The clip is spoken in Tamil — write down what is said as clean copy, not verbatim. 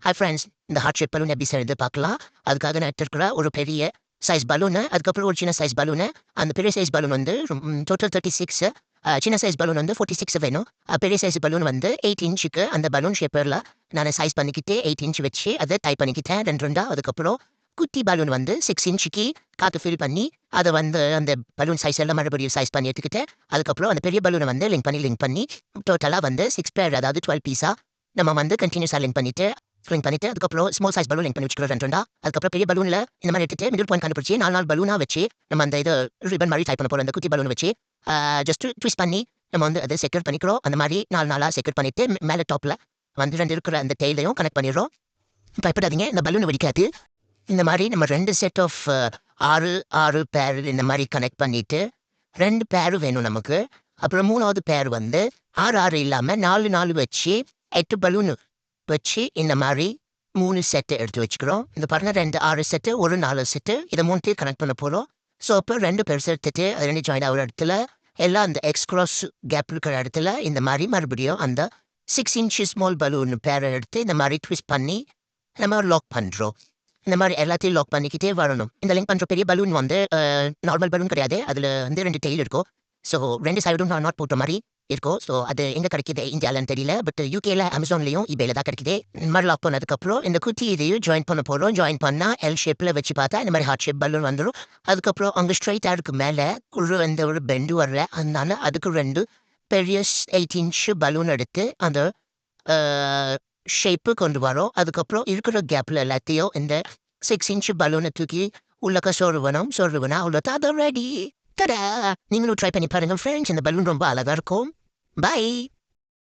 ஹாய் ஃப்ரெண்ட்ஸ், இந்த ஹார்ட் ஷேப் பலூன் எப்படி செய்யறது பார்க்கலாம். அதுக்காக நான் எடுத்துருக்கிற ஒரு பெரிய சைஸ் பலூனு, அதுக்கப்புறம் ஒரு சின்ன சைஸ் பலூனு. அந்த பெரிய சைஸ் பலூன் வந்து டோட்டல் 36, சின்ன சைஸ் பலூன் வந்து 46 வேணும். பெரிய சைஸ் பலூன் வந்து 8 இன்ச்சுக்கு அந்த பலூன் ஷேப்பரில் நான் சைஸ் பண்ணிக்கிட்டு 8 இன்ச் வச்சு அதை டைப் பண்ணிக்கிட்டேன் ரெண்டா. அதுக்கப்புறம் குட்டி பலூன் வந்து 6 இன்ச்சுக்கு காற்று ஃபில் பண்ணி அதை வந்து அந்த பலூன் சைஸ் எல்லாம் மறுபடியும் சைஸ் பண்ணி எடுத்துக்கிட்டேன். அதுக்கப்புறம் அந்த பெரிய பலூனை வந்து லிங்க் பண்ணி டோட்டலாக வந்து 6 பேர், அதாவது 12 பீஸாக நம்ம வந்து கண்டினியூஸாக லிங்க் பண்ணிட்டு அதுக்கப்புறம் ஸ்மால் சைஸ் பலூன் லிங்க் பண்ணி வச்சுக்கிறோம் ரெண்டா. அதுக்கப்புறம் பெரிய பலூனில் இந்த மாதிரி எடுத்துட்டு மிடில் பாயிண்ட் கண்டுபிடிச்சி 4 பலூனாக வச்சு நம்ம அந்த இது ரிபன் மாதிரி டைப் பண்ண போகிறோம். அந்த குட்டி பலூன் வச்சு ஜஸ்ட் ட்விஸ்ட் பண்ணி நம்ம வந்து அதை செக்யூர் பண்ணிக்கிறோம். அந்த மாதிரி 4 செக்யூர் பண்ணிட்டு மேலே டாப்பில் வந்து ரெண்டு இருக்கிற அந்த டெய்லையும் கனெக்ட் பண்ணிடுறோம். பயப்படாதீங்க, இந்த பலூன் வெடிக்காது. இந்த மாதிரி நம்ம 2 செட் ஆஃப் 6 பேர் இந்த மாதிரி கனெக்ட் பண்ணிட்டு 2 பேர் வேணும் நமக்கு. அப்புறம் 3வது பேர் வந்து 6 இல்லாமல் 4 வச்சு 8 பலூனு வச்சு இந்த மாதிரி 3 செட்டு எடுத்து வச்சுக்கிறோம். இந்த பாருங்க 2 6 செட்டு, ஒரு 4 செட்டு, இதை 3 கனெக்ட் பண்ண போகிறோம். ஸோ அப்போ 2 பெருசு எடுத்துட்டு அது 2 ஜாயின் ஆகிற இடத்துல எல்லாம் அந்த எக்ஸ்க்ராஸ் கேப் இருக்கிற இடத்துல இந்த மாதிரி மறுபடியும் அந்த 6 இன்ச் ஸ்மால் பலூன் பேரை எடுத்து இந்த மாதிரி ட்விஸ்ட் பண்ணி நம்ம லாக் பண்ணுறோம். இந்த மாதிரி எல்லாத்தையும் லாக் பண்ணிக்கிட்டே வரணும். இந்த லிங்க் பண்ணுற பெரிய பலூன் வந்து நார்மல் பலூன் கிடையாது. அதில் வந்து 2 டெய்ல் இருக்கும். ஸோ 2 சைடும் நான் நாட் போட்ட மாதிரி இருக்கும். ஸோ அது எங்கே கிடைக்கிது இந்தியாவிலன்னு தெரியல. பட் யூகேல அமேசான்லையும் இபேல தான் கிடைக்குது. இந்த மாதிரி லாக் பண்ணதுக்கப்புறம் இந்த குட்டி இதையும் ஜாயின் பண்ண போகிறோம். ஜாயின் பண்ணால் எல் ஷேப்பில் வச்சு பார்த்தா இந்த மாதிரி ஹார்ட் ஷேப் பலூன் வந்துடும். அதுக்கப்புறம் அங்கே ஸ்ட்ரைட்டாக இருக்கு மேலே ஒரு பெண்டு வரல. அதனால அதுக்கு 2 பெரிய 8 இன்ச் பலூன் எடுத்து அந்த ஷேப்பு கொண்டு வரோம். அதுக்கப்புறம் இருக்கிற கேப்பில் எல்லாத்தையும் இந்த 6 இன்ச் பலூனை தூக்கி உள்ளக்க சொருவனா அவ்வளோதான், அது ரெடி. தடா! நீங்களும் ட்ரை பண்ணி பாருங்க ஃப்ரெண்ட்ஸ். இந்த பலூன் ரொம்ப அழகாக இருக்கும். பை.